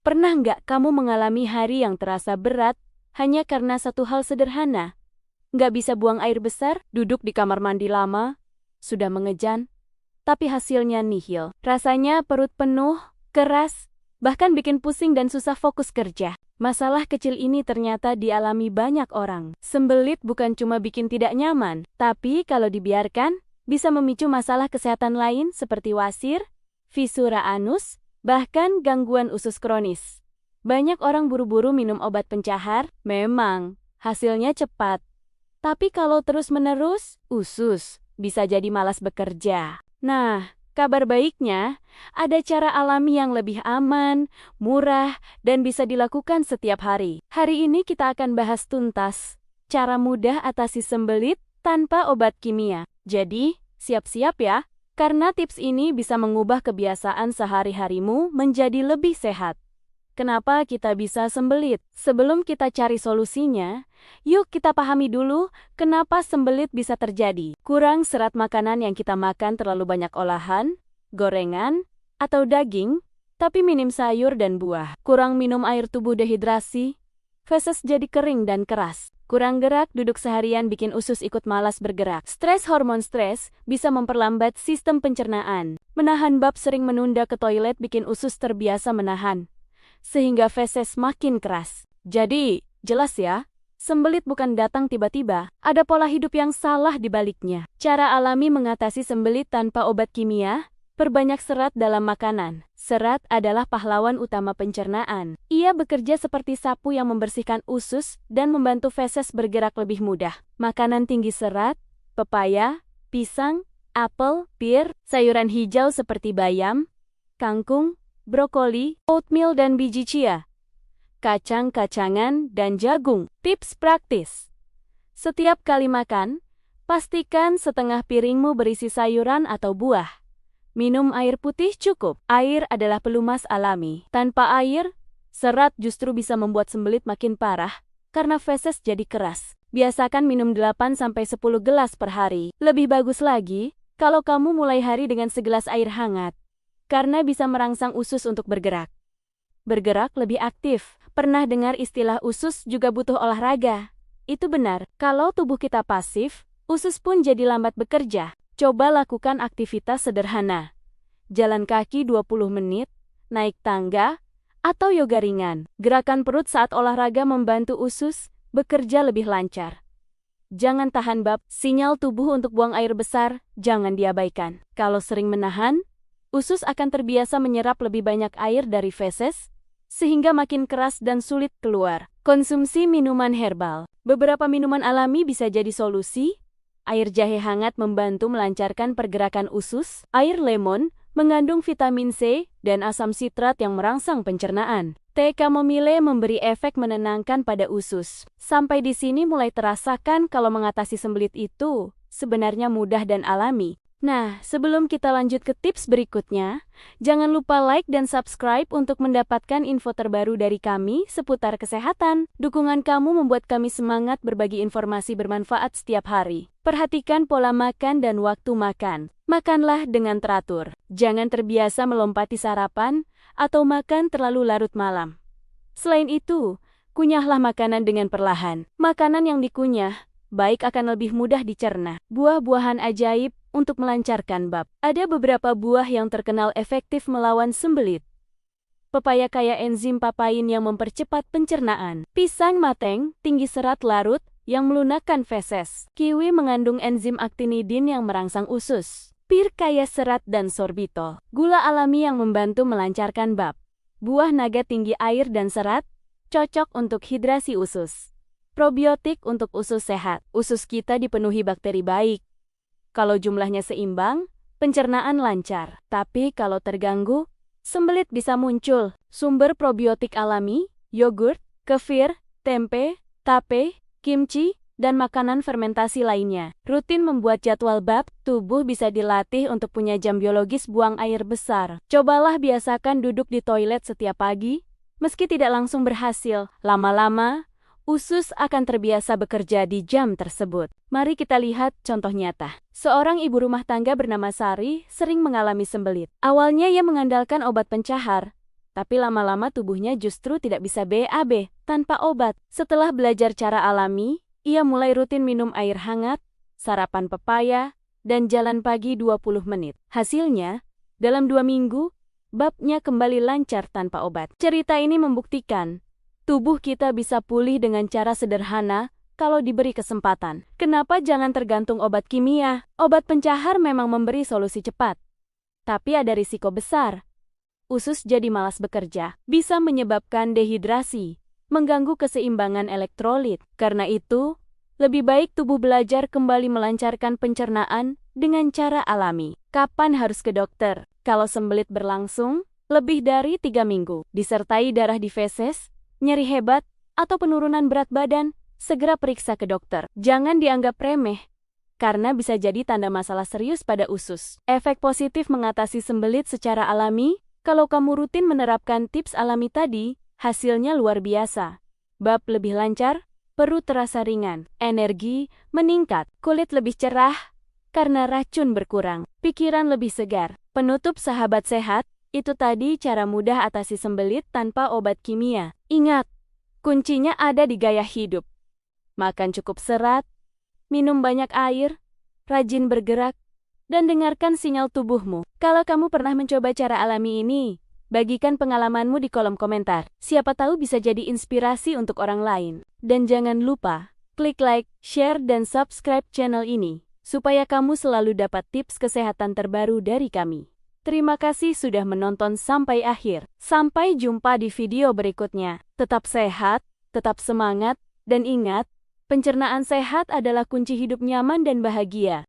Pernah nggak kamu mengalami hari yang terasa berat hanya karena satu hal sederhana? Nggak bisa buang air besar, duduk di kamar mandi lama, sudah mengejan, tapi hasilnya nihil. Rasanya perut penuh, keras, bahkan bikin pusing dan susah fokus kerja. Masalah kecil ini ternyata dialami banyak orang. Sembelit bukan cuma bikin tidak nyaman, tapi kalau dibiarkan, bisa memicu masalah kesehatan lain seperti wasir, fisura anus, bahkan gangguan usus kronis. Banyak orang buru-buru minum obat pencahar, memang hasilnya cepat. Tapi kalau terus-menerus, usus bisa jadi malas bekerja. Nah, kabar baiknya, ada cara alami yang lebih aman, murah, dan bisa dilakukan setiap hari. Hari ini kita akan bahas tuntas cara mudah atasi sembelit tanpa obat kimia. Jadi, siap-siap ya, karena tips ini bisa mengubah kebiasaan sehari-harimu menjadi lebih sehat. Kenapa kita bisa sembelit? Sebelum kita cari solusinya, yuk kita pahami dulu kenapa sembelit bisa terjadi. Kurang serat makanan yang kita makan terlalu banyak olahan, gorengan, atau daging, tapi minim sayur dan buah. Kurang minum air tubuh dehidrasi, feses jadi kering dan keras. Kurang gerak, duduk seharian bikin usus ikut malas bergerak. Hormon stres bisa memperlambat sistem pencernaan. Menahan bab sering menunda ke toilet bikin usus terbiasa menahan, sehingga feses makin keras. Jadi, jelas ya, sembelit bukan datang tiba-tiba, ada pola hidup yang salah di baliknya. Cara alami mengatasi sembelit tanpa obat kimia, perbanyak serat dalam makanan. Serat adalah pahlawan utama pencernaan. Ia bekerja seperti sapu yang membersihkan usus dan membantu feses bergerak lebih mudah. Makanan tinggi serat, pepaya, pisang, apel, pir, sayuran hijau seperti bayam, kangkung, brokoli, oatmeal dan biji chia, kacang-kacangan, dan jagung. Tips praktis. Setiap kali makan, pastikan setengah piringmu berisi sayuran atau buah. Minum air putih cukup. Air adalah pelumas alami. Tanpa air, serat justru bisa membuat sembelit makin parah karena feses jadi keras. Biasakan minum 8-10 gelas per hari. Lebih bagus lagi kalau kamu mulai hari dengan segelas air hangat, karena bisa merangsang usus untuk bergerak. Bergerak lebih aktif. Pernah dengar istilah usus juga butuh olahraga? Itu benar. Kalau tubuh kita pasif, usus pun jadi lambat bekerja. Coba lakukan aktivitas sederhana. Jalan kaki 20 menit, naik tangga, atau yoga ringan. Gerakan perut saat olahraga membantu usus bekerja lebih lancar. Jangan tahan bab, sinyal tubuh untuk buang air besar, jangan diabaikan. Kalau sering menahan, usus akan terbiasa menyerap lebih banyak air dari feses, sehingga makin keras dan sulit keluar. Konsumsi minuman herbal. Beberapa minuman alami bisa jadi solusi. Air jahe hangat membantu melancarkan pergerakan usus. Air lemon mengandung vitamin C dan asam sitrat yang merangsang pencernaan. Teh chamomile memberi efek menenangkan pada usus. Sampai di sini mulai terasakan kalau mengatasi sembelit itu sebenarnya mudah dan alami. Nah, sebelum kita lanjut ke tips berikutnya, jangan lupa like dan subscribe untuk mendapatkan info terbaru dari kami seputar kesehatan. Dukungan kamu membuat kami semangat berbagi informasi bermanfaat setiap hari. Perhatikan pola makan dan waktu makan. Makanlah dengan teratur. Jangan terbiasa melompati sarapan atau makan terlalu larut malam. Selain itu, kunyahlah makanan dengan perlahan. Makanan yang dikunyah baik akan lebih mudah dicerna. Buah-buahan ajaib untuk melancarkan bab. Ada beberapa buah yang terkenal efektif melawan sembelit. Pepaya kaya enzim papain yang mempercepat pencernaan. Pisang mateng, tinggi serat larut, yang melunakkan feses. Kiwi mengandung enzim actinidin yang merangsang usus. Pir kaya serat dan sorbitol. Gula alami yang membantu melancarkan bab. Buah naga tinggi air dan serat, cocok untuk hidrasi usus. Probiotik untuk usus sehat. Usus kita dipenuhi bakteri baik. Kalau jumlahnya seimbang, pencernaan lancar. Tapi kalau terganggu, sembelit bisa muncul. Sumber probiotik alami, yogurt, kefir, tempe, tape, kimchi, dan makanan fermentasi lainnya. Rutin membuat jadwal bab, tubuh bisa dilatih untuk punya jam biologis buang air besar. Cobalah biasakan duduk di toilet setiap pagi, meski tidak langsung berhasil. Lama-lama, usus akan terbiasa bekerja di jam tersebut. Mari kita lihat contoh nyata. Seorang ibu rumah tangga bernama Sari sering mengalami sembelit. Awalnya ia mengandalkan obat pencahar, Tapi lama-lama tubuhnya justru tidak bisa BAB tanpa obat. Setelah belajar cara alami, ia mulai rutin minum air hangat, sarapan pepaya, dan jalan pagi 20 menit. Hasilnya, dalam 2 minggu, babnya kembali lancar tanpa obat. Cerita ini membuktikan, tubuh kita bisa pulih dengan cara sederhana kalau diberi kesempatan. Kenapa jangan tergantung obat kimia? Obat pencahar memang memberi solusi cepat, tapi ada risiko besar. Usus jadi malas bekerja, bisa menyebabkan dehidrasi, mengganggu keseimbangan elektrolit. Karena itu, lebih baik tubuh belajar kembali melancarkan pencernaan dengan cara alami. Kapan harus ke dokter? Kalau sembelit berlangsung lebih dari 3 minggu, disertai darah di feses, nyeri hebat, atau penurunan berat badan, segera periksa ke dokter. Jangan dianggap remeh, karena bisa jadi tanda masalah serius pada usus. Efek positif mengatasi sembelit secara alami. Kalau kamu rutin menerapkan tips alami tadi, hasilnya luar biasa. Bab lebih lancar, perut terasa ringan, energi meningkat, kulit lebih cerah karena racun berkurang, pikiran lebih segar. Penutup sahabat sehat, itu tadi cara mudah atasi sembelit tanpa obat kimia. Ingat, kuncinya ada di gaya hidup. Makan cukup serat, minum banyak air, rajin bergerak, dan dengarkan sinyal tubuhmu. Kalau kamu pernah mencoba cara alami ini, bagikan pengalamanmu di kolom komentar. Siapa tahu bisa jadi inspirasi untuk orang lain. Dan jangan lupa, klik like, share, dan subscribe channel ini, supaya kamu selalu dapat tips kesehatan terbaru dari kami. Terima kasih sudah menonton sampai akhir. Sampai jumpa di video berikutnya. Tetap sehat, tetap semangat, dan ingat, pencernaan sehat adalah kunci hidup nyaman dan bahagia.